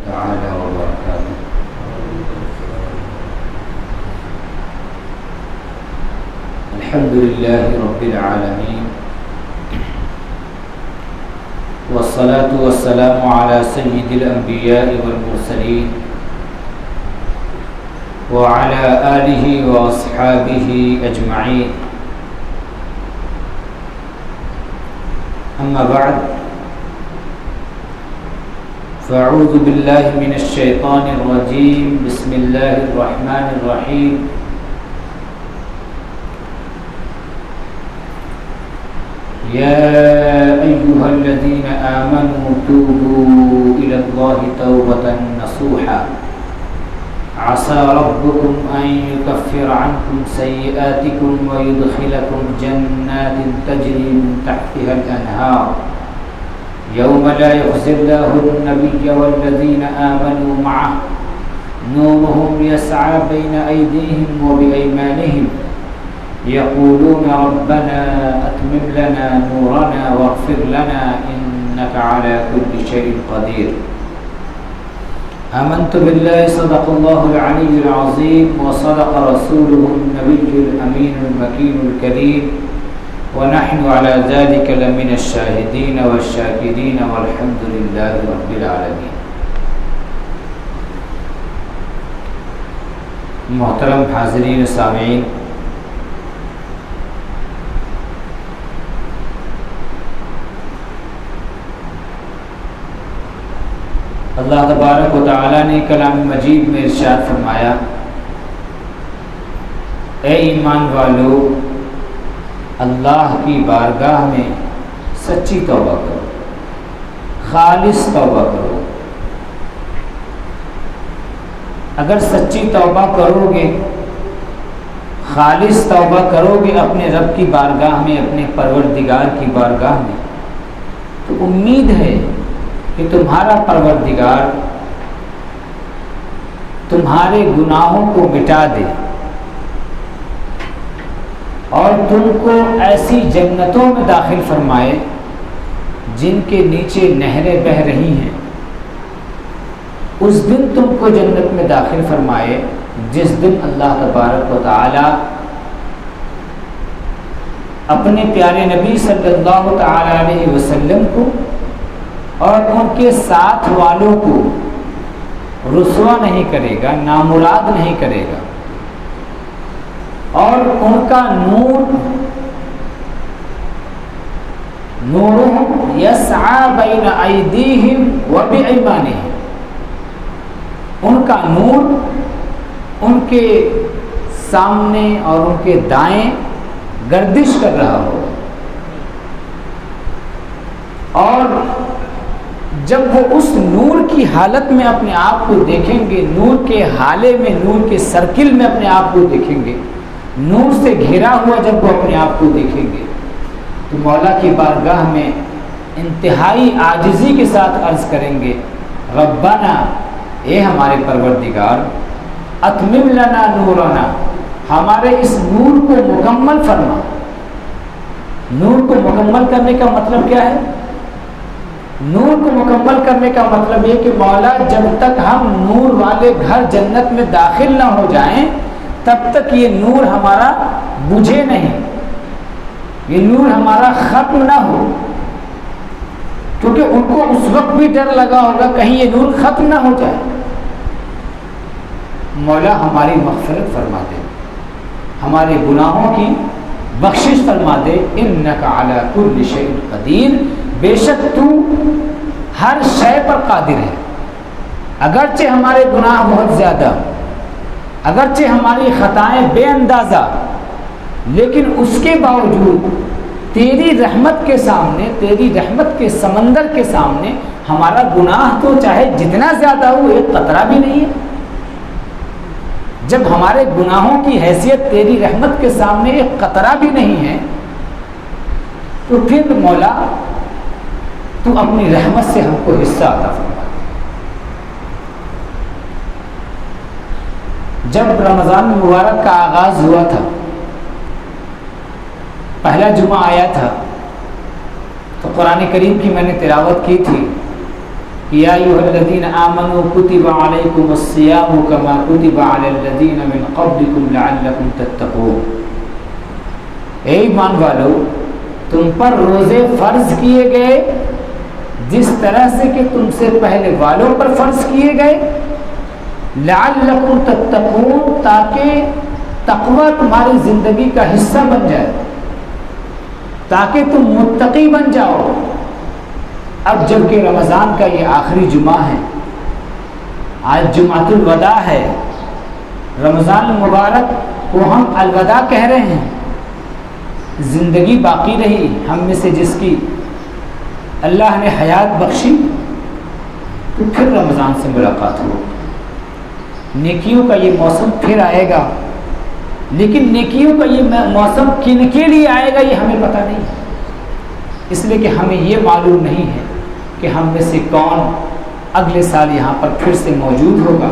تعالى وبركاته. الحمد لله رب العالمين، والصلاة والسلام على سيد الأنبياء والمرسلين وعلى آله وأصحابه أجمعين. أما بعد، فأعوذ بالله من الشيطان الرجيم. بسم الله الرحمن الرحيم. يا أيها الذين آمنوا توبوا إلى الله توبة نصوحا عسى ربكم أن يكفر عنكم سيئاتكم ويدخلكم جنات تجري من تحتها الأنهار يوم لا يخزي الله النبي والذين آمنوا معه نورهم يسعى بين أيديهم وبأيمانهم يقولون ربنا أتمم لنا نورنا واغفر لنا إنك على كل شيء قدير. آمنت بالله صدق الله العلي العظيم وصدق رسوله النبي الأمين المكين الكريم ونحن على ذلك لمن الشاهدين والشاكرين والحمد لله رب العالمين. محترم حاضرین سامعین، اللہ تبارک و تعالی نے کلام مجید میں ارشاد فرمایا، اے ایمان والو، اللہ کی بارگاہ میں سچی توبہ کرو، خالص توبہ کرو۔ اگر سچی توبہ کرو گے، خالص توبہ کرو گے اپنے رب کی بارگاہ میں، اپنے پروردگار کی بارگاہ میں، تو امید ہے کہ تمہارا پروردگار تمہارے گناہوں کو مٹا دے اور تم کو ایسی جنتوں میں داخل فرمائے جن کے نیچے نہریں بہہ رہی ہیں۔ اس دن تم کو جنت میں داخل فرمائے جس دن اللہ تبارک و تعالی اپنے پیارے نبی صلی اللہ تعالی علیہ وسلم کو اور ان کے ساتھ والوں کو رسوا نہیں کرے گا، نامراد نہیں کرے گا، اور ان کا نورهم یسعی بین ایدیہم و بایمانہم، ان کا نور ان کے سامنے اور ان کے دائیں گردش کر رہا ہوگا، اور جب وہ اس نور کی حالت میں اپنے آپ کو دیکھیں گے، نور کے حالے میں، نور کے سرکل میں اپنے آپ کو دیکھیں گے، نور سے گھرا ہوا جب وہ اپنے آپ کو دیکھیں گے، تو مولا کی بارگاہ میں انتہائی عاجزی کے ساتھ عرض کریں گے، ربنا، اے ہمارے پروردگار، اتمم لنا نورنا، ہمارے اس نور کو مکمل فرما۔ نور کو مکمل کرنے کا مطلب کیا ہے؟ نور کو مکمل کرنے کا مطلب یہ کہ مولا جب تک ہم نور والے گھر جنت میں داخل نہ ہو جائیں تب تک یہ نور ہمارا بجھے نہیں، یہ نور ہمارا ختم نہ ہو، کیونکہ ان کو اس وقت بھی ڈر لگا ہوگا کہیں یہ نور ختم نہ ہو جائے۔ مولا ہماری مغفرت فرما دے، ہمارے گناہوں کی بخشش فرما دے، انک علی کل شیء قدیر، بے شک تو ہر شے پر قادر ہے۔ اگرچہ ہمارے گناہ بہت زیادہ، اگرچہ ہماری خطائیں بے اندازہ، لیکن اس کے باوجود تیری رحمت کے سامنے، تیری رحمت کے سمندر کے سامنے ہمارا گناہ تو چاہے جتنا زیادہ ہو ایک قطرہ بھی نہیں ہے۔ جب ہمارے گناہوں کی حیثیت تیری رحمت کے سامنے ایک قطرہ بھی نہیں ہے، تو پھر مولا تو اپنی رحمت سے ہم کو حصہ عطا فرما۔ جب رمضان مبارک کا آغاز ہوا تھا، پہلا جمعہ آیا تھا، تو قرآن کریم کی میں نے تلاوت کی تھی، کہ یا ایھا الذین آمنوا کتب علیکم الصیام کما کتب علی الذین من قبلکم لعلکم تتقون، اے ایمان والو تم پر روزے فرض کیے گئے جس طرح سے کہ تم سے پہلے والوں پر فرض کیے گئے، لعلکم تتقون، تاکہ تقوی تمہاری زندگی کا حصہ بن جائے، تاکہ تم متقی بن جاؤ۔ اب جب کہ رمضان کا یہ آخری جمعہ ہے، آج جمعۃ الوداع ہے، رمضان المبارک کو ہم الوداع کہہ رہے ہیں۔ زندگی باقی رہی ہم میں سے جس کی اللہ نے حیات بخشی تو پھر رمضان سے ملاقات ہو، نیکیوں کا یہ موسم پھر آئے گا، لیکن نیکیوں کا یہ موسم کن کے لیے آئے گا یہ ہمیں پتہ نہیں ہے، اس لیے کہ ہمیں یہ معلوم نہیں ہے کہ ہم میں سے کون اگلے سال یہاں پر پھر سے موجود ہوگا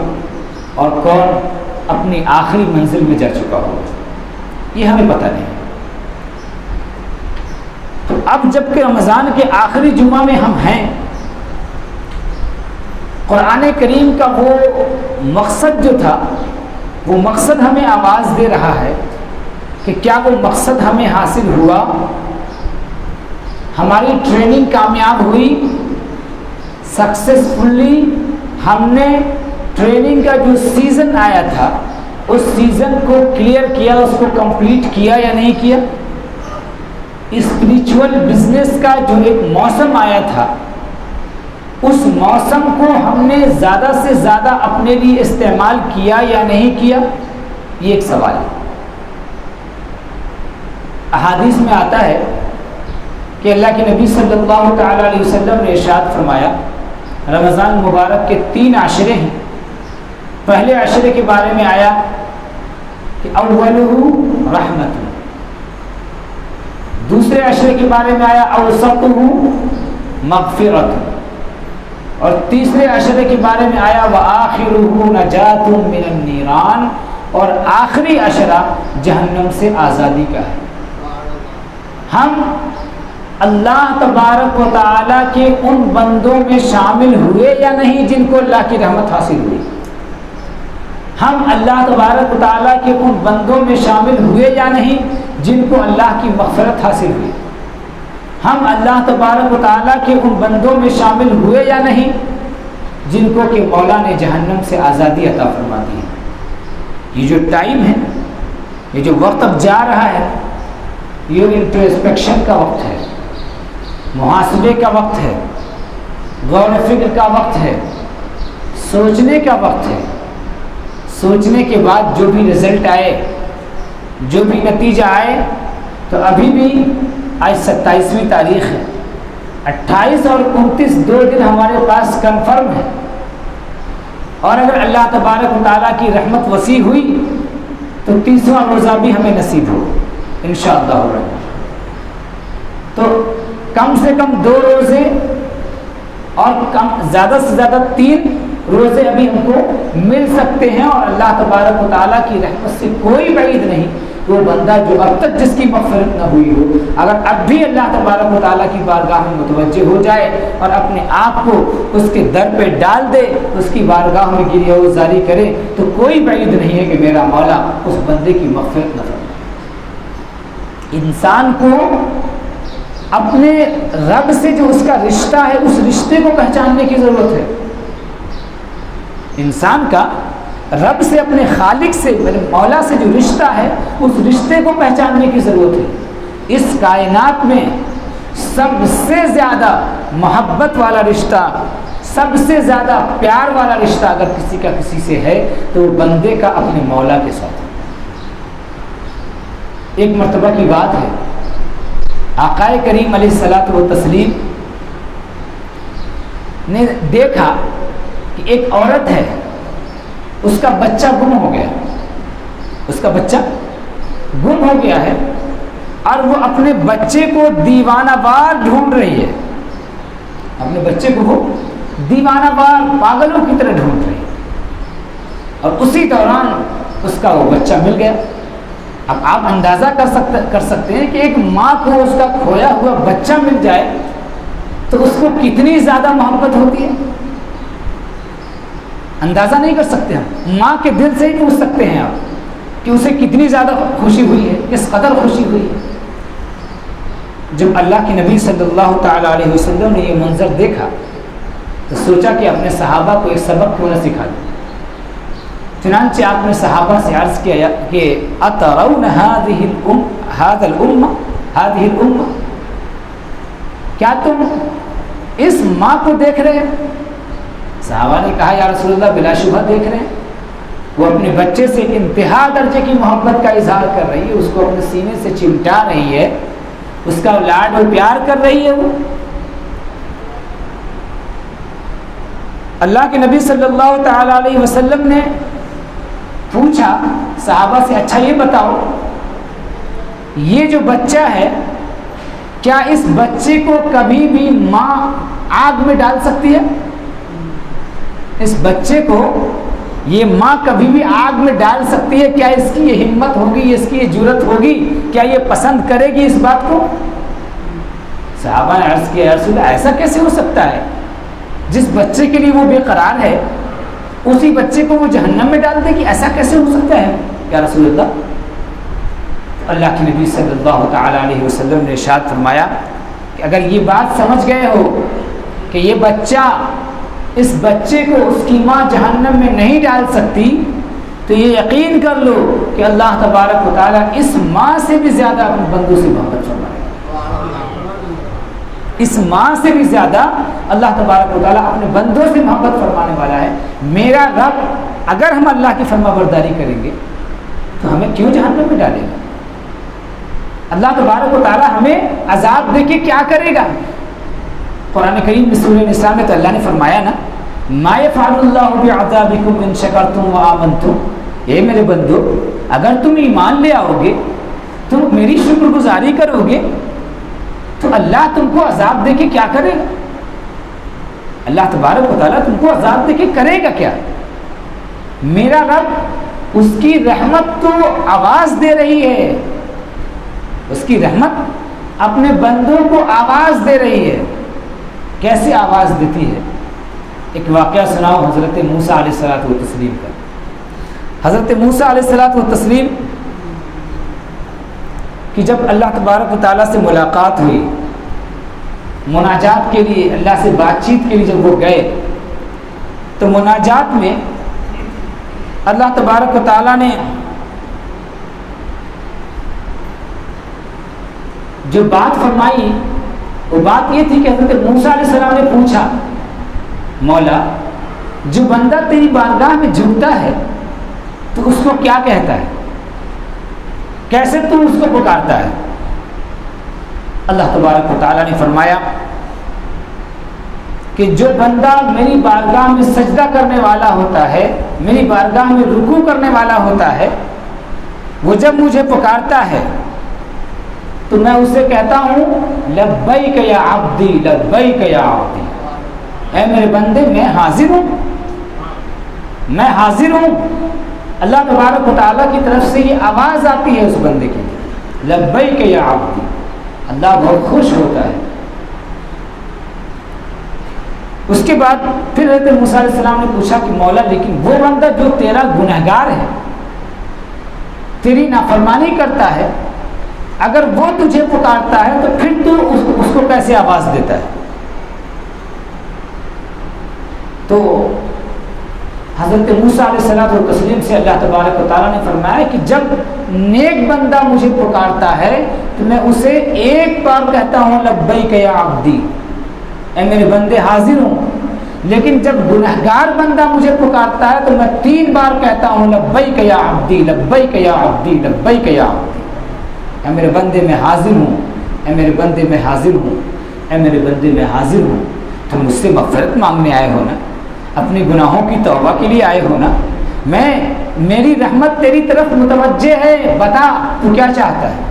اور کون اپنی آخری منزل میں جا چکا ہوگا، یہ ہمیں پتہ نہیں ہے۔ تو اب جب کہ رمضان کے آخری جمعہ میں ہم ہیں، قرآن کریم کا وہ مقصد جو تھا وہ مقصد ہمیں آواز دے رہا ہے کہ کیا وہ مقصد ہمیں حاصل ہوا، ہماری ٹریننگ کامیاب ہوئی، سکسیسفلی ہم نے ٹریننگ کا جو سیزن آیا تھا اس سیزن کو کلیئر کیا، اس کو کمپلیٹ کیا یا نہیں کیا۔ اسپریچول بزنس کا جو ایک موسم آیا تھا اس موسم کو ہم نے زیادہ سے زیادہ اپنے لیے استعمال کیا یا نہیں کیا، یہ ایک سوال ہے۔ احادیث میں آتا ہے کہ اللہ کے نبی صلی اللہ تعالی علیہ وسلم نے ارشاد فرمایا، رمضان مبارک کے 3 عشرے ہیں۔ پہلے عشرے کے بارے میں آیا کہ اولہ رحمت، دوسرے عشرے کے بارے میں آیا اوسطہ مغفرت، اور تیسرے عشرے کے بارے میں آیا وآخرہ نجات من النیران، اور آخری عشرہ جہنم سے آزادی کا ہے۔ ہم اللہ تبارک و تعالیٰ کے ان بندوں میں شامل ہوئے یا نہیں جن کو اللہ کی رحمت حاصل ہوئی؟ ہم اللہ تبارک و تعالیٰ کے ان بندوں میں شامل ہوئے یا نہیں جن کو اللہ کی مغفرت حاصل ہوئی؟ ہم اللہ تبارک و تعالیٰ کے ان بندوں میں شامل ہوئے یا نہیں جن کو کہ مولا نے جہنم سے آزادی عطا فرما دی ہے؟ یہ جو ٹائم ہے، یہ جو وقت اب جا رہا ہے، یہ انٹروسپیکشن کا وقت ہے، محاسبے کا وقت ہے، غور و فکر کا وقت ہے، سوچنے کا وقت ہے۔ سوچنے کے بعد جو بھی رزلٹ آئے، جو بھی نتیجہ آئے، تو ابھی بھی آج 27ویں تاریخ ہے، 28 اور 29 2 دن ہمارے پاس کنفرم ہے، اور اگر اللہ تبارک و تعالیٰ کی رحمت وسیع ہوئی تو 30واں روزہ بھی ہمیں نصیب ہو انشاءاللہ۔ تو کم سے کم 2 روزے اور زیادہ سے زیادہ 3 روزے ابھی ہم کو مل سکتے ہیں، اور اللہ تبارک و تعالیٰ کی رحمت سے کوئی بعید نہیں۔ وہ بندہ جو اب تک جس کی مغفرت نہ ہوئی ہو، اگر اب بھی اللہ تبارک و تعالیٰ کی بارگاہ میں متوجہ ہو جائے اور اپنے آپ کو اس کے در پہ ڈال دے، اس کی بارگاہ میں گریہ وزاری کرے، تو کوئی بعید نہیں ہے کہ میرا مولا اس بندے کی مغفرت نہ فرمائے۔ انسان کو اپنے رب سے جو اس کا رشتہ ہے اس رشتے کو پہچاننے کی ضرورت ہے۔ انسان کا رب سے، اپنے خالق سے، میرے مولا سے جو رشتہ ہے اس رشتے کو پہچاننے کی ضرورت ہے۔ اس کائنات میں سب سے زیادہ محبت والا رشتہ، سب سے زیادہ پیار والا رشتہ اگر کسی کا کسی سے ہے تو وہ بندے کا اپنے مولا کے ساتھ۔ ایک مرتبہ کی بات ہے، آقا کریم علیہ الصلوۃ والتسلیم نے دیکھا کہ ایک عورت ہے، اس کا بچہ گم ہو گیا، اس کا بچہ گم ہو گیا ہے، اور وہ اپنے بچے کو دیوانہ وار ڈھونڈ رہی ہے، اپنے بچے کو وہ دیوانہ وار پاگلوں کی طرح ڈھونڈ رہی ہے، اور اسی دوران اس کا وہ بچہ مل گیا۔ اب آپ اندازہ کر سکتے ہیں کہ ایک ماں کو اس کا کھویا ہوا بچہ مل جائے تو اس کو کتنی زیادہ محبت ہوتی ہے۔ اندازہ نہیں کر سکتے ہم. ماں کے دل سے ہی پوچھ سکتے ہیں آپ کہ اسے کتنی زیادہ خوشی ہوئی ہے, کس قدر خوشی ہوئی ہے. جب اللہ کے نبی صلی اللہ تعالیٰ علیہ وسلم نے یہ منظر دیکھا تو سوچا کہ اپنے صحابہ کو ایک سبق کیوں نہ سکھا دیں. چنانچہ آپ نے صحابہ سے عرض کیا کہ اترون هذا الامہ, کیا تم اس ماں کو دیکھ رہے ہیں؟ صحابہ نے کہا یا رسول اللہ بلا شبہ دیکھ رہے ہیں. وہ اپنے بچے سے انتہا درجے کی محبت کا اظہار کر رہی ہے, اس کو اپنے سینے سے چمٹا رہی ہے, اس کا لاڈ و پیار کر رہی ہے. وہ اللہ کے نبی صلی اللہ تعالیٰ علیہ وسلم نے پوچھا صحابہ سے, اچھا یہ بتاؤ یہ جو بچہ ہے کیا اس بچے کو کبھی بھی ماں آگ میں ڈال سکتی ہے؟ اس بچے کو یہ ماں کبھی بھی آگ میں ڈال سکتی ہے؟ کیا اس کی یہ ہمت ہوگی, اس کی یہ جرت ہوگی, کیا یہ پسند کرے گی اس بات کو؟ صحابہ نے عرض کیا یا رسول اللہ ایسا کیسے ہو سکتا ہے؟ جس بچے کے لیے وہ بے قرار ہے اسی بچے کو وہ جہنم میں ڈال دے گی, ایسا کیسے ہو سکتا ہے یا رسول اللہ؟ اللہ کے نبی صلی اللہ تعالیٰ علیہ وسلم نے ارشاد فرمایا کہ اگر یہ بات سمجھ گئے ہو کہ یہ بچہ, اس بچے کو اس کی ماں جہنم میں نہیں ڈال سکتی, تو یہ یقین کر لو کہ اللہ تبارک و تعالیٰ اس ماں سے بھی زیادہ اپنے بندوں سے محبت فرمائے. اس ماں سے بھی زیادہ اللہ تبارک و تعالیٰ اپنے بندوں سے محبت فرمانے والا ہے. میرا رب اگر ہم اللہ کی فرما برداری کریں گے تو ہمیں کیوں جہنم میں ڈالے گا؟ اللہ تبارک و تعالیٰ ہمیں عذاب دے کے کیا کرے گا؟ قرآن کریم میں سورہ نساء میں تو اللہ نے فرمایا نا, ما یفعل اللہ بعذابکم ان شکرتم وآمنتم, اے میرے بندو اگر تم ایمان لے آؤ گے, تم میری شکر گزاری کرو گے, تو اللہ تم کو عذاب دے کے کیا کرے گا؟ اللہ تبارک و تعالیٰ تم کو عذاب دے کے کرے گا کیا؟ میرا رب اس کی رحمت تو آواز دے رہی ہے, اس کی رحمت اپنے بندوں کو آواز دے رہی ہے. کیسے آواز دیتی ہے؟ ایک واقعہ سناؤ حضرت موسیٰ علیہ الصلوۃ والتسلیم کا. حضرت موسیٰ علیہ الصلوۃ والتسلیم کہ جب اللہ تبارک و تعالیٰ سے ملاقات ہوئی, مناجات کے لیے, اللہ سے بات چیت کے لیے جب وہ گئے, تو مناجات میں اللہ تبارک و تعالیٰ نے جو بات فرمائی وہ بات یہ تھی کہ حضرت موسیٰ علیہ السلام نے پوچھا, مولا جو بندہ تیری بارگاہ میں جھکتا ہے تو اس کو کیا کہتا ہے, کیسے تو اس کو پکارتا ہے؟ اللہ تبارک و تعالیٰ نے فرمایا کہ جو بندہ میری بارگاہ میں سجدہ کرنے والا ہوتا ہے, میری بارگاہ میں رکوع کرنے والا ہوتا ہے, وہ جب مجھے پکارتا ہے تو میں اسے کہتا ہوں لبیک یا عبدی, لبیک یا عبدی, اے میرے بندے میں حاضر ہوں, میں حاضر ہوں. اللہ تبارک و تعالیٰ کی طرف سے یہ آواز آتی ہے اس بندے کی, لبیک یا عبدی. اللہ بہت خوش ہوتا ہے. اس کے بعد پھر حضرت موسیٰ علیہ السلام نے پوچھا کہ مولا لیکن وہ بندہ جو تیرا گنہگار ہے, تیری نافرمانی کرتا ہے, اگر وہ تجھے پکارتا ہے تو پھر تو اس کو کیسے آواز دیتا ہے؟ تو حضرت موسیٰ علیہ الصلوۃ والتسلیم سے اللہ تبارک و تعالیٰ نے فرمایا کہ جب نیک بندہ مجھے پکارتا ہے تو میں اسے ایک بار کہتا ہوں لبیک یا عبدی, اے میرے بندے حاضر ہوں. لیکن جب گنہگار بندہ مجھے پکارتا ہے تو میں 3 بار کہتا ہوں لبیک یا عبدی, لبیک یا عبدی, لبیک یا عبدی. اے میرے بندے میں حاضر ہوں, اے میرے بندے میں حاضر ہوں, اے میرے بندے میں حاضر ہوں. تم مجھ سے مغفرت مانگنے آئے ہو نا, اپنے گناہوں کی توبہ کے لیے آئے ہو نا, میری رحمت تیری طرف متوجہ ہے, بتا تو کیا چاہتا ہے؟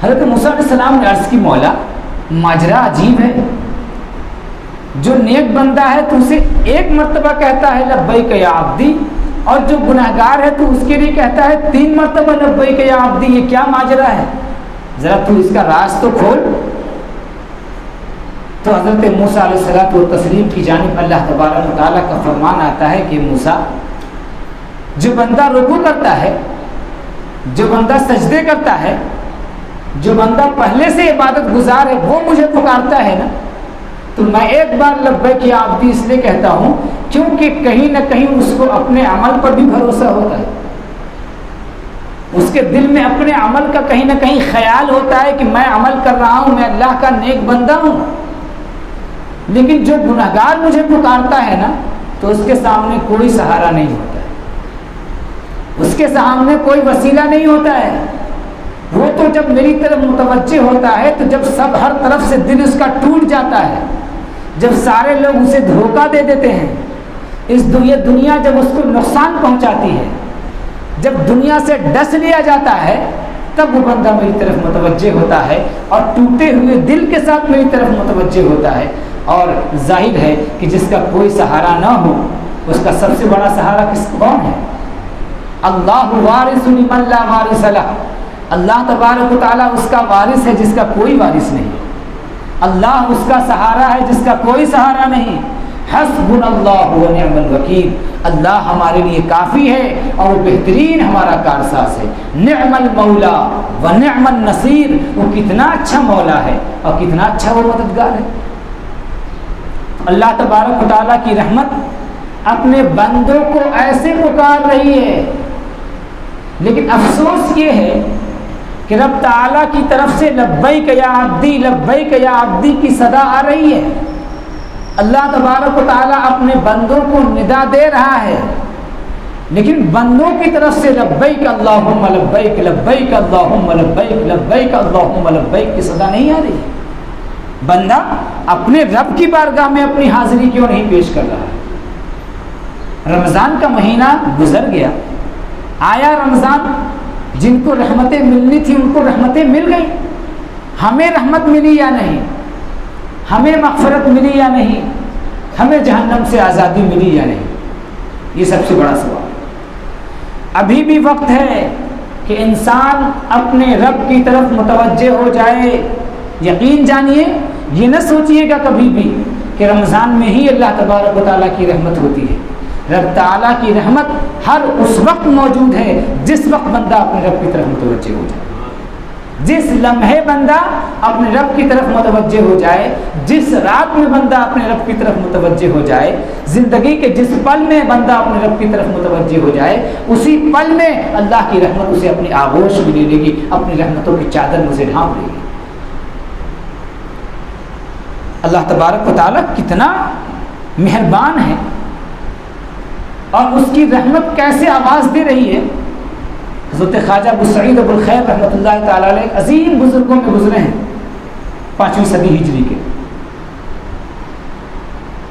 حضرت موسیٰ علیہ السلام نے عرض کی مولا ماجرا عجیب ہے, جو نیک بندہ ہے تو اسے ایک مرتبہ کہتا ہے لبیک یا عبدی, اور جو گناہگار ہے تو اس کے لیے کہتا ہے 3 مرتبہ لبیک یا عبدی. یہ کیا ماجرا ہے؟ ذرا تو اس کا راز تو کھول. تو حضرت موسیٰ علیہ الصلوۃ والتسلیم کی جانب اللہ تبارک و تعالیٰ کا فرمان آتا ہے کہ موسیٰ، جو بندہ رکوع کرتا ہے، جو بندہ سجدے کرتا ہے، جو بندہ پہلے سے عبادت گزار ہے، وہ مجھے پکارتا ہے نا، تو میں ایک بار لبیک یا عبدی اس لیے کہتا ہوں کیونکہ کہیں نہ کہیں اس کو اپنے عمل پر بھی بھروسہ ہوتا ہے، اس کے دل میں اپنے عمل کا کہیں نہ کہیں خیال ہوتا ہے کہ میں عمل کر رہا ہوں، میں اللہ کا نیک بندہ ہوں، لیکن جو گنہگار مجھے پکارتا ہے نا، تو اس کے سامنے کوئی سہارا نہیں ہوتا ہے، اس کے سامنے کوئی وسیلہ نہیں ہوتا ہے۔ وہ تو جب میری طرف متوجہ ہوتا ہے، تو جب سب ہر طرف سے دل اس کا ٹوٹ جاتا ہے، جب سارے لوگ اسے دھوکہ دے دیتے ہیں، یہ دنیا جب اس کو نقصان پہنچاتی ہے، جب دنیا سے ڈس لیا جاتا ہے، تب وہ بندہ میری طرف متوجہ ہوتا ہے اور ٹوٹے ہوئے دل کے ساتھ میری طرف متوجہ ہوتا ہے۔ اور ظاہر ہے کہ جس کا کوئی سہارا نہ ہو، اس کا سب سے بڑا سہارا کون ہے؟ اللہ وارث لمن لا وارث لہ، اللہ تبارک و تعالیٰ اس کا وارث ہے جس کا کوئی وارث نہیں، اللہ اس کا سہارا ہے جس کا کوئی سہارا نہیں۔ حسبنا اللہ و نعم الوکیل، اللہ ہمارے لیے کافی ہے اور وہ بہترین ہمارا کارساز ہے۔ نعم المولا و نعم النصیر، وہ کتنا اچھا مولا ہے اور کتنا اچھا وہ مددگار ہے۔ اللہ تبارک و تعالیٰ کی رحمت اپنے بندوں کو ایسے پکار رہی ہے، لیکن افسوس یہ ہے کہ رب تعالیٰ کی طرف سے لبیک یا عبدی، لبیک یا عبدی کی صدا آ رہی ہے۔ اللہ تبارک و تعالیٰ اپنے بندوں کو ندا دے رہا ہے، لیکن بندوں کی طرف سے لبیک اللہم لبیک، لبیک اللہم لبیک، لبیک اللہم لبیک کی صدا نہیں آ رہی ہے۔ بندہ اپنے رب کی بارگاہ میں اپنی حاضری کیوں نہیں پیش کر رہا ہے؟ رمضان کا مہینہ گزر گیا، آیا رمضان، جن کو رحمتیں ملنی تھی ان کو رحمتیں مل گئی، ہمیں رحمت ملی یا نہیں؟ ہمیں مغفرت ملی یا نہیں؟ ہمیں جہنم سے آزادی ملی یا نہیں؟ یہ سب سے بڑا سوال۔ ابھی بھی وقت ہے کہ انسان اپنے رب کی طرف متوجہ ہو جائے۔ یقین جانیے، یہ نہ سوچیے گا کبھی بھی کہ رمضان میں ہی اللہ تبارک و تعالیٰ کی رحمت ہوتی ہے۔ رب تعالیٰ کی رحمت ہر اس وقت موجود ہے جس وقت بندہ اپنے رب کی طرف متوجہ ہو جائے، جس لمحے بندہ اپنے رب کی طرف متوجہ ہو جائے، جس رات میں بندہ اپنے رب کی طرف متوجہ ہو جائے، زندگی کے جس پل میں بندہ اپنے رب کی طرف متوجہ ہو جائے، اسی پل میں اللہ کی رحمت اسے اپنی آغوش میں لے لے گی، اپنی رحمتوں کی چادر میں اسے ڈھانپ لے گی۔ اللہ تبارک و تعالیٰ کتنا مہربان ہے اور اس کی رحمت کیسے آواز دے رہی ہے۔ حضرت خواجہ ابو سعید ابو الخیر رحمۃ اللہ تعالیٰ علیہ عظیم بزرگوں میں گزرے ہیں 5ویں صدی ہجری کے،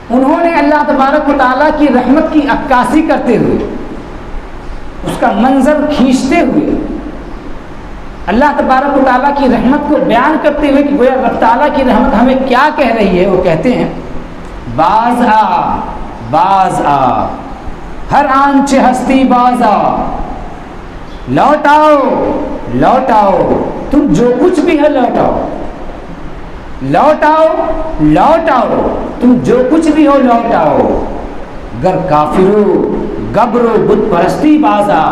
انہوں نے اللہ تبارک و تعالیٰ کی رحمت کی عکاسی کرتے ہوئے، اس کا منظر کھینچتے ہوئے، اللہ تبارک و تعالیٰ کی رحمت کو بیان کرتے ہوئے کہ گویا رب تعالیٰ کی رحمت ہمیں کیا کہہ رہی ہے، وہ کہتے ہیں باز آ باز آ، ہر آنچ ہستی باز آ، لوٹ آؤ لوٹ آؤ، تم جو کچھ بھی ہے لوٹ آؤ، لوٹ آؤ لوٹ آؤ، تم جو کچھ بھی ہو لوٹ آؤ، گر کافر ہو گبر و بت پرستی باز آ،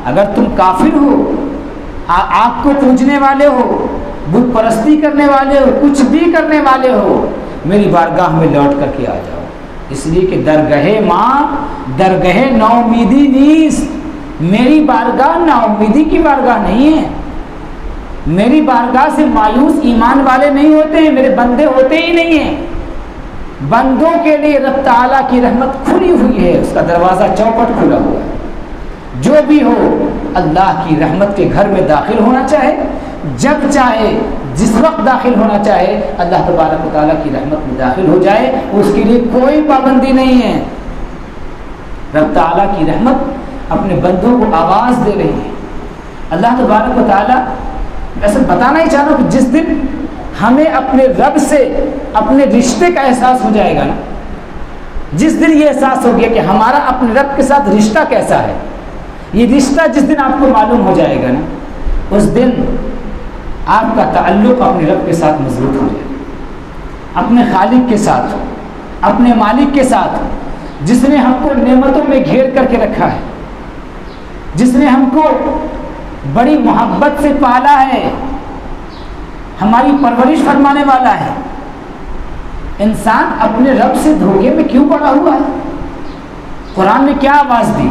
اگر تم کافر ہو، آپ کو پوجنے والے ہو، بت پرستی کرنے والے ہو، کچھ بھی کرنے والے ہو، میری بارگاہ میں لوٹ کر کے آ جاؤ، اس لیے کہ درگاہ ماں درگاہ نا امیدی نیست، میری بارگاہ نا امیدی کی بارگاہ نہیں ہے، میری بارگاہ سے مایوس ایمان والے نہیں ہوتے ہیں، میرے بندے ہوتے ہی نہیں ہیں۔ بندوں کے لیے رب تعالیٰ کی رحمت کھلی ہوئی ہے، اس کا دروازہ چوپٹ کھلا ہوا ہے، جو بھی ہو اللہ کی رحمت کے گھر میں داخل ہونا چاہے، جب چاہے جس وقت داخل ہونا چاہے اللہ تبارک و تعالیٰ کی رحمت میں داخل ہو جائے، اس کے لیے کوئی پابندی نہیں ہے۔ رب تعالیٰ کی رحمت اپنے بندوں کو آواز دے رہی ہے۔ اللہ تبارک و تعالیٰ ایسا بتانا ہی چاہتا ہوں کہ جس دن ہمیں اپنے رب سے اپنے رشتے کا احساس ہو جائے گا نا، جس دن یہ احساس ہو گیا کہ ہمارا اپنے رب کے ساتھ رشتہ کیسا ہے، یہ رشتہ جس دن آپ کو معلوم ہو جائے گا نا، اس دن آپ کا تعلق اپنے رب کے ساتھ مضبوط ہو جائے گا۔ اپنے خالق کے ساتھ، اپنے مالک کے ساتھ، جس نے ہم کو نعمتوں میں گھیر کر کے رکھا ہے، جس نے ہم کو بڑی محبت سے پالا ہے، ہماری پرورش فرمانے والا ہے، انسان اپنے رب سے دھوکے میں کیوں پڑا ہوا ہے؟ قرآن نے کیا آواز دی؟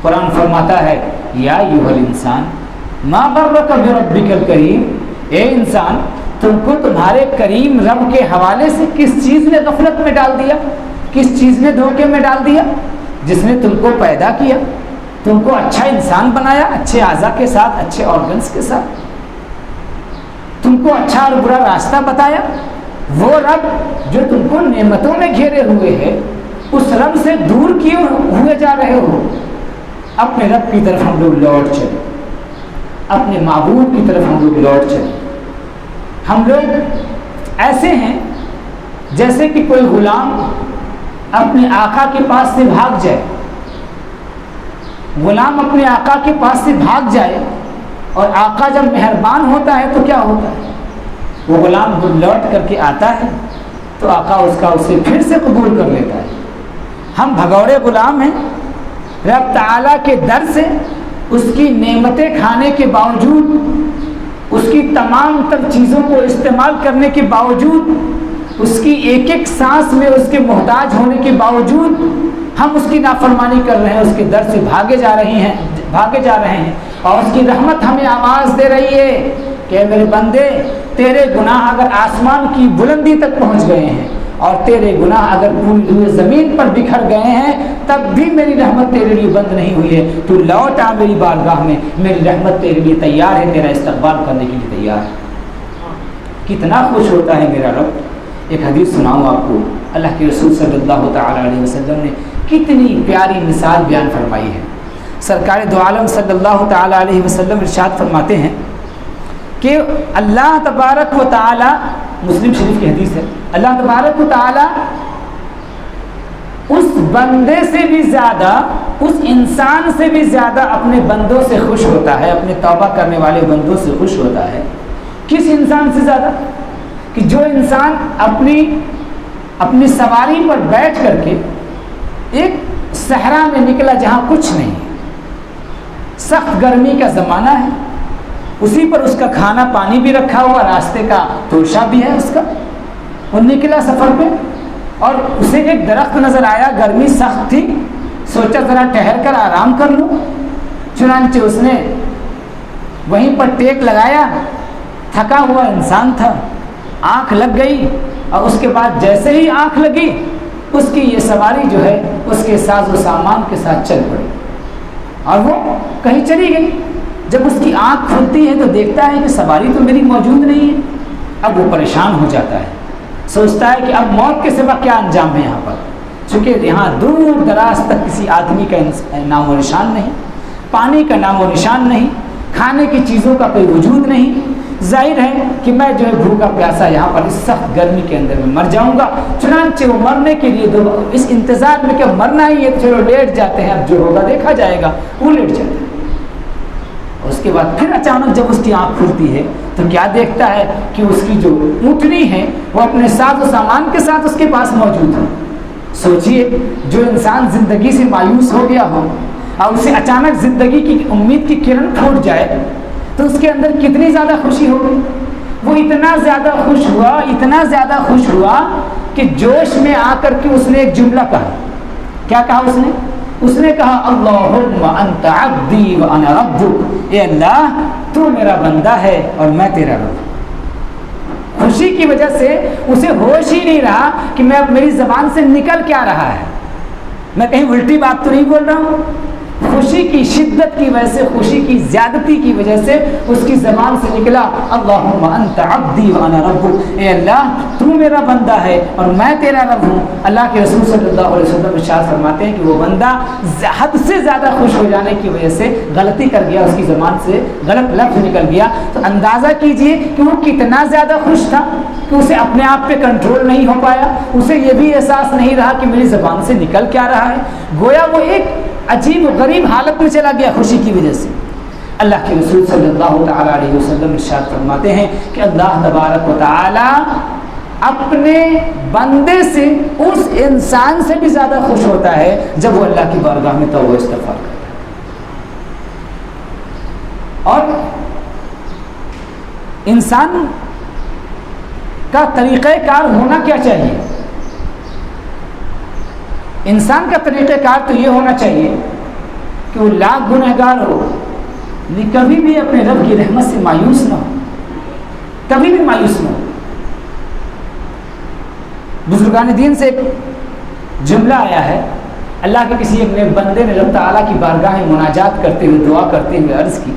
قرآن فرماتا ہے یا ایھا الانسان ما غرک بربک الکریم، اے انسان تم کو تمہارے کریم رب کے حوالے سے کس چیز نے غفلت میں ڈال دیا، کس چیز نے دھوکے میں ڈال دیا؟ جس نے تم کو پیدا کیا، تم کو اچھا انسان بنایا، اچھے اعضاء کے ساتھ، اچھے آرگنس کے ساتھ، تم کو اچھا اور برا راستہ بتایا، وہ رب جو تم کو نعمتوں میں گھیرے ہوئے ہے، اس رب سے دور کیوں ہوئے جا رہے ہو؟ اپنے رب کی طرف ہم لوگ لوٹ چلے، اپنے معبود کی طرف ہم لوگ لوٹ چلے۔ ہم لوگ ایسے ہیں جیسے کہ کوئی غلام اپنے آقا کے پاس سے بھاگ جائے، غلام اپنے آقا کے پاس سے بھاگ جائے، اور آقا جب مہربان ہوتا ہے تو کیا ہوتا ہے؟ وہ غلام جب لوٹ کر کے آتا ہے تو آقا اسے پھر سے قبول کر لیتا ہے۔ ہم بھگوڑے غلام ہیں، رب تعالیٰ کے در سے اس کی نعمتیں کھانے کے باوجود، اس کی تمام تر چیزوں کو استعمال کرنے کے باوجود، اس کی ایک ایک سانس میں اس کے محتاج ہونے کے باوجود ہم اس کی نافرمانی کر رہے ہیں، اس کے در سے بھاگے جا رہے ہیں، اور اس کی رحمت ہمیں آواز دے رہی ہے کہ میرے بندے، تیرے گناہ اگر آسمان کی بلندی تک پہنچ گئے ہیں اور تیرے گناہ اگر پوری ہوئے زمین پر بکھر گئے ہیں، تب بھی میری رحمت تیرے لیے بند نہیں ہوئی ہے، تو لوٹ آ میری بارگاہ میں، میری رحمت تیرے لیے تیار ہے، تیرا استقبال کرنے کے لیے تیار ہے۔ کتنا خوش ہوتا ہے میرا رب۔ ایک حدیث سناؤں آپ کو، اللہ کے رسول صلی اللہ تعالی علیہ وسلم نے کتنی پیاری مثال بیان فرمائی ہے۔ سرکار دو عالم صلی اللہ تعالی علیہ وسلم ارشاد فرماتے ہیں کہ اللہ تبارک و تعالی، مسلم شریف کی حدیث ہے، اللہ تبارک و تعالی اس بندے سے بھی زیادہ، اس انسان سے بھی زیادہ اپنے بندوں سے خوش ہوتا ہے، اپنے توبہ کرنے والے بندوں سے خوش ہوتا ہے۔ کس انسان سے زیادہ؟ کہ جو انسان اپنی سواری پر بیٹھ کر کے ایک صحرا میں نکلا جہاں کچھ نہیں، سخت گرمی کا زمانہ ہے، اسی پر اس کا کھانا پانی بھی رکھا ہوا، راستے کا توشہ بھی ہے اس کا، وہ نکلا سفر پہ، اور اسے ایک درخت نظر آیا، گرمی سخت تھی، سوچا ذرا ٹھہر کر آرام کر لوں، چنانچہ اس نے وہیں پر ٹیک لگایا، تھکا ہوا انسان تھا، آنکھ لگ گئی، اور اس کے بعد جیسے ہی آنکھ لگی، اس کی یہ سواری جو ہے اس کے ساز و سامان کے ساتھ چل پڑی، اور وہ کہیں چلی گئی۔ جب اس کی آنکھ کھلتی ہے تو دیکھتا ہے کہ سواری تو میری موجود نہیں ہے۔ اب وہ پریشان ہو جاتا ہے، سوچتا ہے کہ اب موت کے سوا کیا انجام ہے یہاں پر، چونکہ یہاں دور دراز تک کسی آدمی کا نام و نشان نہیں، پانی کا نام و نشان نہیں، کھانے کی چیزوں کا کوئی وجود نہیں، ظاہر ہے کہ میں جو ہے بھوکا پیاسا یہاں پر اس سخت گرمی کے اندر میں مر جاؤں گا۔ چنانچہ وہ مرنے کے لیے اس انتظار میں کہ مرنا ہی ہے، چلو لیٹ جاتے ہیں، اب جو ہوگا دیکھا جائے گا، وہ لیٹ جاتا ہے۔ اس کے بعد پھر اچانک جب اس کی آنکھ کھلتی ہے تو کیا دیکھتا ہے کہ اس کی جو اونٹنی ہے وہ اپنے ساز و سامان کے ساتھ اس کے پاس موجود ہے۔ سوچئے، جو انسان زندگی سے مایوس ہو گیا ہو اور اسے اچانک زندگی کی امید کی کرن پھوٹ جائے تو اس کے اندر کتنی زیادہ خوشی ہوگی۔ وہ اتنا زیادہ خوش ہوا کہ جوش میں آ کر کے اس نے ایک جملہ کہا۔ کیا کہا اس نے کہا اللہم انت عبدی وانا ربک، اے اللہ تو میرا بندہ ہے اور میں تیرا رب۔ خوشی کی وجہ سے اسے ہوش ہی نہیں رہا کہ میری زبان سے نکل کیا رہا ہے، میں کہیں الٹی بات تو نہیں بول رہا ہوں۔ خوشی کی شدت کی وجہ سے، خوشی کی زیادتی کی وجہ سے اس کی زبان سے نکلا اللہم انت عبدی وانا ربک، اے اللہ تو میرا بندہ ہے اور میں تیرا رب ہوں۔ اللہ کے رسول صلی اللہ علیہ وسلم ارشاد فرماتے ہیں کہ وہ بندہ حد سے زیادہ خوش ہو جانے کی وجہ سے غلطی کر گیا، اس کی زبان سے غلط لفظ نکل گیا، تو اندازہ کیجئے کہ وہ کتنا زیادہ خوش تھا کہ اسے اپنے آپ پہ کنٹرول نہیں ہو پایا، اسے یہ بھی احساس نہیں رہا کہ میری زبان سے نکل کیا رہا ہے، گویا وہ ایک عجیب و غریب حالت میں چلا گیا خوشی کی وجہ سے۔ اللہ کے رسول صلی اللہ تعالی علیہ وسلم ارشاد فرماتے ہیں کہ اللہ تبارک و تعالی اپنے بندے سے اس انسان سے بھی زیادہ خوش ہوتا ہے جب وہ اللہ کی بارگاہ میں توبہ استغفار کرتا ہے. اور انسان کا طریقہ کار ہونا کیا چاہیے؟ انسان کا طریقہ کار تو یہ ہونا چاہیے کہ وہ لاکھ گنہگار ہو لیکن کبھی بھی اپنے رب کی رحمت سے مایوس نہ ہو، کبھی بھی مایوس نہ ہو. بزرگان دین سے ایک جملہ آیا ہے، اللہ کے کسی ایک نیک بندے نے رب تعالیٰ کی بارگاہ میں مناجات کرتے ہوئے دعا کرتے ہوئے عرض کی.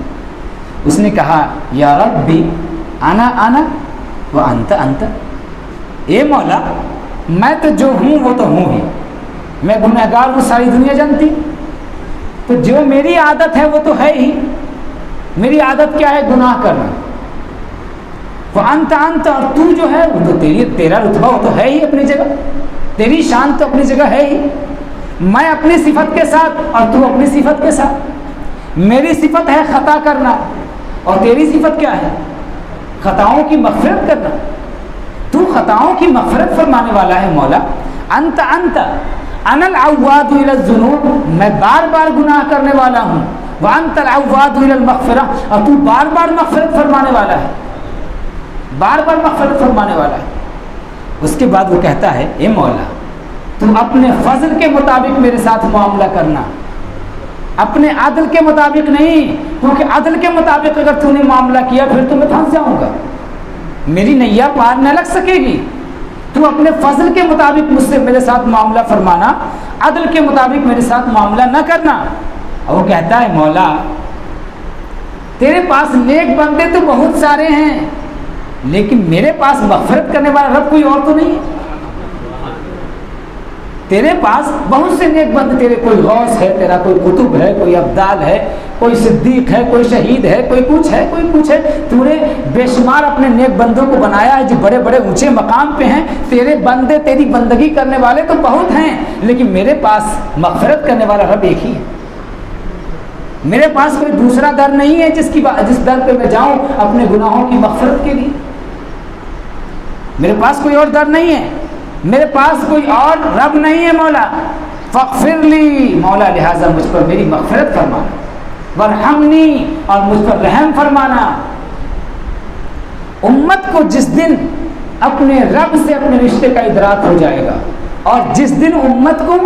اس نے کہا یا ربی انا انا و انت انت، اے مولا میں تو جو ہوں وہ تو ہوں ہی، میں گنہگار ہوں ساری دنیا جانتی، تو جو میری عادت ہے وہ تو ہے ہی. میری عادت کیا ہے؟ گناہ کرنا. وہ انت انت، اور تو جو ہے وہ تو تیرا رتبہ وہ تو ہے ہی اپنی جگہ، تیری شان تو اپنی جگہ ہے ہی. میں اپنی صفت کے ساتھ اور تو اپنی صفت کے ساتھ. میری صفت ہے خطا کرنا اور تیری صفت کیا ہے؟ خطاؤں کی مغفرت کرنا. تو خطاؤں کی مغفرت فرمانے والا ہے مولا. انت انت انا العواد الى الذنوب، میں بار بار گناہ کرنے والا ہوں. وانت العواد الى المغفرہ، اور تو بار بار مغفرت فرمانے والا ہے، بار بار مغفرت فرمانے والا ہے. اس کے بعد وہ کہتا ہے اے مولا تم اپنے فضل کے مطابق میرے ساتھ معاملہ کرنا، اپنے عدل کے مطابق نہیں، کیونکہ عدل کے مطابق اگر تو نے معاملہ کیا پھر تو میں پھنس جاؤں گا، میری نیا پار نہ لگ سکے گی. تو اپنے فضل کے مطابق مجھ سے میرے ساتھ معاملہ فرمانا، عدل کے مطابق میرے ساتھ معاملہ نہ کرنا. اور وہ کہتا ہے مولا تیرے پاس نیک بندے تو بہت سارے ہیں لیکن میرے پاس مغفرت کرنے والا رب کوئی اور تو نہیں ہے. تیرے پاس بہت سے نیک بندے، تیرے کوئی غوث ہے، تیرا کوئی قطب ہے، کوئی ابدال ہے، کوئی صدیق ہے، کوئی شہید ہے، کوئی کچھ ہے، کوئی کچھ ہے. تو نے بے شمار اپنے نیک بندوں کو بنایا ہے جو بڑے بڑے اونچے مقام پہ ہیں. تیرے بندے تیری بندگی کرنے والے تو بہت ہیں لیکن میرے پاس مغفرت کرنے والا رب ایک ہی ہے. میرے پاس کوئی دوسرا در نہیں ہے جس در پہ میں جاؤں اپنے گناہوں کی مغفرت کے لیے. میرے پاس کوئی اور در نہیں ہے، میرے پاس کوئی اور رب نہیں ہے مولا. فاغفر لی، مولا لہٰذا مجھ پر میری مغفرت فرمانا. ورحمنی، اور مجھ پر رحم فرمانا. امت کو جس دن اپنے رب سے اپنے رشتے کا ادراک ہو جائے گا اور جس دن امت کو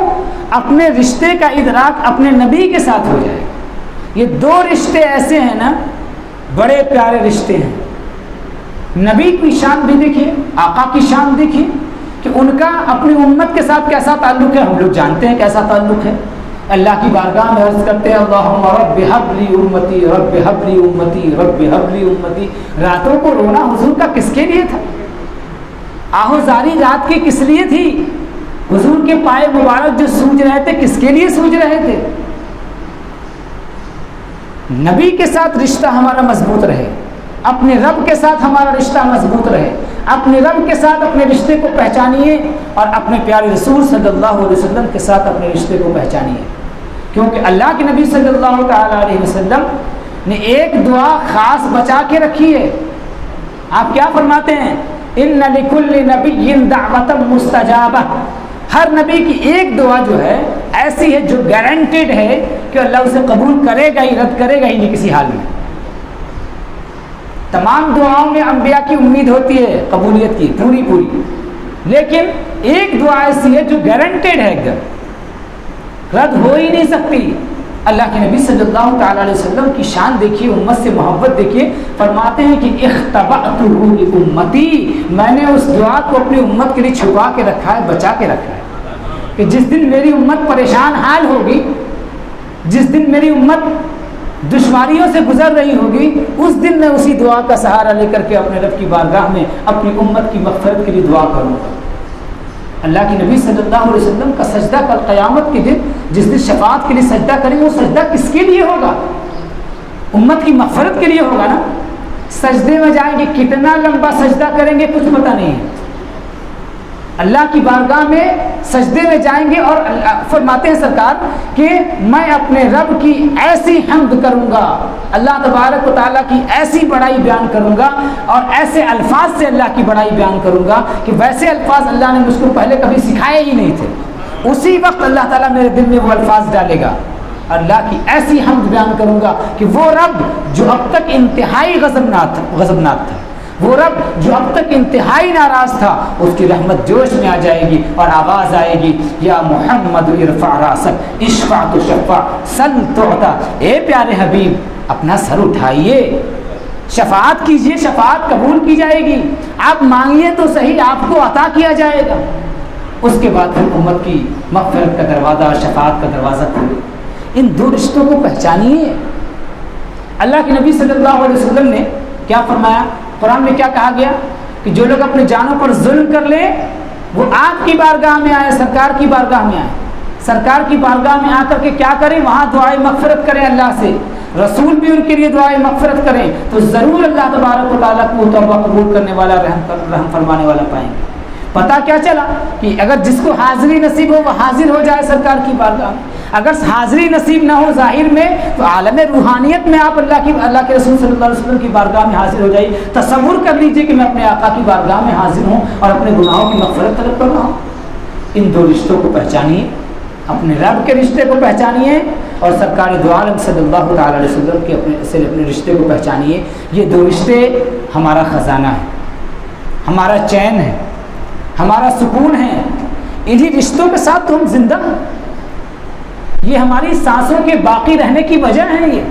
اپنے رشتے کا ادراک اپنے نبی کے ساتھ ہو جائے گا. یہ دو رشتے ایسے ہیں نا، بڑے پیارے رشتے ہیں. نبی کی شان بھی دیکھیے، آقا کی شان دیکھیے کہ ان کا اپنی امت کے ساتھ کیسا تعلق ہے. ہم لوگ جانتے ہیں کیسا تعلق ہے. اللہ کی بارگاہ میں عرض کرتے ہیں اللہم رب حب لی امتی، رب حب لی امتی، رب حب لی امتی. راتوں کو رونا حضور کا کس کے لیے تھا؟ آہوزاری رات کی کس لیے تھی؟ حضور کے پائے مبارک جو سوج رہے تھے کس کے لیے سوج رہے تھے؟ نبی کے ساتھ رشتہ ہمارا مضبوط رہے، اپنے رب کے ساتھ ہمارا رشتہ مضبوط رہے. اپنے رب کے ساتھ اپنے رشتے کو پہچانیے اور اپنے پیارے رسول صلی اللہ علیہ وسلم کے ساتھ اپنے رشتے کو پہچانیے. کیونکہ اللہ کے نبی صلی اللہ تعالیٰ علیہ وسلم نے ایک دعا خاص بچا کے رکھی ہے. آپ کیا فرماتے ہیں؟ ان لکل نبی دعوۃ مستجابہ. ہر نبی کی ایک دعا جو ہے ایسی ہے جو گارنٹیڈ ہے کہ اللہ اسے قبول کرے گا ہی، رد کرے گا ہی نہیں کسی حال میں. تمام دعاؤں میں انبیاء کی امید ہوتی ہے قبولیت کی پوری پوری، لیکن ایک دعا ایسی ہے جو گارنٹیڈ ہے، ایک دم رد ہو ہی نہیں سکتی. اللہ کے نبی صلی اللہ تعالیٰ علیہ وسلم کی شان دیکھیے، امت سے محبت دیکھیے. فرماتے ہیں کہ اختبأتہ لامتی، میں نے اس دعا کو اپنی امت کے لیے چھپا کے رکھا ہے، بچا کے رکھا ہے کہ جس دن میری امت پریشان حال ہوگی، جس دن میری امت دشواریوں سے گزر رہی ہوگی، اس دن میں اسی دعا کا سہارا لے کر کے اپنے رب کی بارگاہ میں اپنی امت کی مغفرت کے لیے دعا کروں گا. اللہ کے نبی صلی اللہ علیہ وسلم کا سجدہ کل قیامت کے دن جس دن شفاعت کے لیے سجدہ کریں گے، وہ سجدہ کس کے لیے ہوگا؟ امت کی مغفرت کے لیے ہوگا نا. سجدے میں جائیں گے، کتنا لمبا سجدہ کریں گے کچھ پتہ نہیں ہے. اللہ کی بارگاہ میں سجدے میں جائیں گے اور فرماتے ہیں سرکار کہ میں اپنے رب کی ایسی حمد کروں گا، اللہ تبارک و تعالیٰ کی ایسی بڑائی بیان کروں گا اور ایسے الفاظ سے اللہ کی بڑائی بیان کروں گا کہ ویسے الفاظ اللہ نے مجھ کو پہلے کبھی سکھائے ہی نہیں تھے، اسی وقت اللہ تعالیٰ میرے دل میں وہ الفاظ ڈالے گا۔ اللہ کی ایسی حمد بیان کروں گا کہ وہ رب جو اب تک انتہائی غضبناک تھا، وہ رب جو اب تک انتہائی ناراض تھا، اس کی رحمت جوش میں آ جائے گی اور آواز آئے گی، یا محمد ارفع راسک اشفع تشفع سل تعطا، اے پیارے حبیب اپنا سر اٹھائیے، شفاعت کیجئے، شفاعت قبول کی جائے گی، آپ مانگیے تو صحیح، آپ کو عطا کیا جائے گا۔ اس کے بعد پھر امت کی مغفرت کا دروازہ اور شفاعت کا دروازہ کھولے۔ ان دو رشتوں کو پہچانیے۔ اللہ کے نبی صلی اللہ علیہ وسلم نے کیا فرمایا؟ قرآن میں کیا کہا گیا کہ جو لوگ اپنے جانوں پر ظلم کر لیں وہ آپ کی بارگاہ میں آئے، سرکار کی بارگاہ میں آئے، سرکار کی بارگاہ میں آ کر کے کیا کریں؟ وہاں دعائیں مغفرت کریں اللہ سے، رسول بھی ان کے لیے دعائیں مغفرت کریں تو ضرور اللہ تبارک و تعالیٰ کو توبہ قبول کرنے والا، رحم فرمانے والا پائیں گے۔ پتہ کیا چلا کہ اگر جس کو حاضری نصیب ہو وہ حاضر ہو جائے سرکار کی بارگاہ میں، اگر حاضری نصیب نہ ہو ظاہر میں تو عالم روحانیت میں آپ اللہ کے رسول صلی اللہ علیہ وسلم کی بارگاہ میں حاضر ہو جائیے۔ تصور کر لیجئے کہ میں اپنے آقا کی بارگاہ میں حاضر ہوں اور اپنے گناہوں کی مغفرت طلب کر رہا ہوں۔ ان دو رشتوں کو پہچانیے، اپنے رب کے رشتے کو پہچانیے اور سرکار دو عالم صلی اللہ تعالی علیہ وسلم کے اپنے رشتے کو پہچانیے۔ یہ دو رشتے ہمارا خزانہ ہے، ہمارا چین ہے، ہمارا سکون ہے، انہی رشتوں کے ساتھ تو ہم زندہ ہیں، یہ ہماری سانسوں کے باقی رہنے کی وجہ ہے، یہ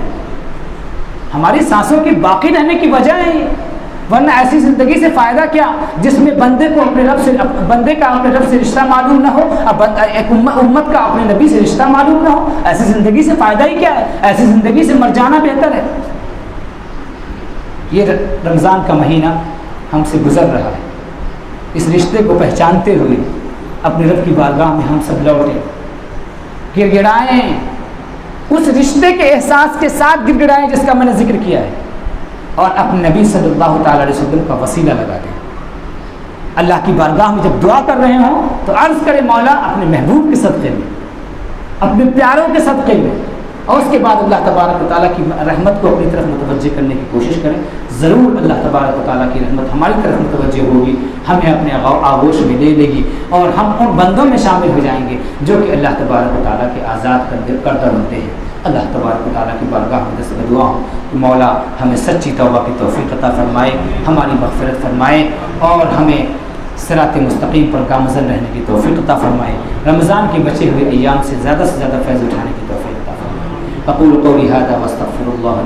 ہماری سانسوں کے باقی رہنے کی وجہ ہے یہ، ورنہ ایسی زندگی سے فائدہ کیا جس میں بندے کا اپنے رب سے رشتہ معلوم نہ ہو، ایک امت کا اپنے نبی سے رشتہ معلوم نہ ہو، ایسی زندگی سے فائدہ ہی کیا ہے؟ ایسی زندگی سے مر جانا بہتر ہے۔ یہ رمضان کا مہینہ ہم سے گزر رہا ہے، اس رشتے کو پہچانتے ہوئے اپنے رب کی بارگاہ میں ہم سب لوٹیں، گڑ گڑائیں، اس رشتے کے احساس کے ساتھ گڑ گڑائیں جس کا میں نے ذکر کیا ہے، اور اپنے نبی صلی اللہ تعالی علیہ وسلم کا وسیلہ لگا دیں۔ اللہ کی بارگاہ میں جب دعا کر رہے ہوں تو عرض کرے مولا اپنے محبوب کے صدقے میں، اپنے پیاروں کے صدقے میں، اور اس کے بعد اللہ تبارک و تعالیٰ کی رحمت کو اپنی طرف متوجہ کرنے کی کوشش کریں۔ ضرور اللہ تبارک و تعالیٰ کی رحمت ہماری طرف متوجہ ہوگی، ہمیں اپنے آغوش میں لے لے گی اور ہم ان بندوں میں شامل ہو جائیں گے جو کہ اللہ تبارک و تعالیٰ کے آزاد کردہ بنتے ہیں۔ اللہ تبارک و تعالیٰ کی بارگاہ میں دست دعا ہوں کہ مولا ہمیں سچی توبہ کی توفیق عطا فرمائے، ہماری مغفرت فرمائے اور ہمیں صراط مستقیم پر گامزن رہنے کی توفیق عطا فرمائے، رمضان کے بچے ہوئے ایام سے زیادہ فیض اٹھانے کی توفیق عطا فرمائے۔ اقول قولی ھذا واستغفر اللہ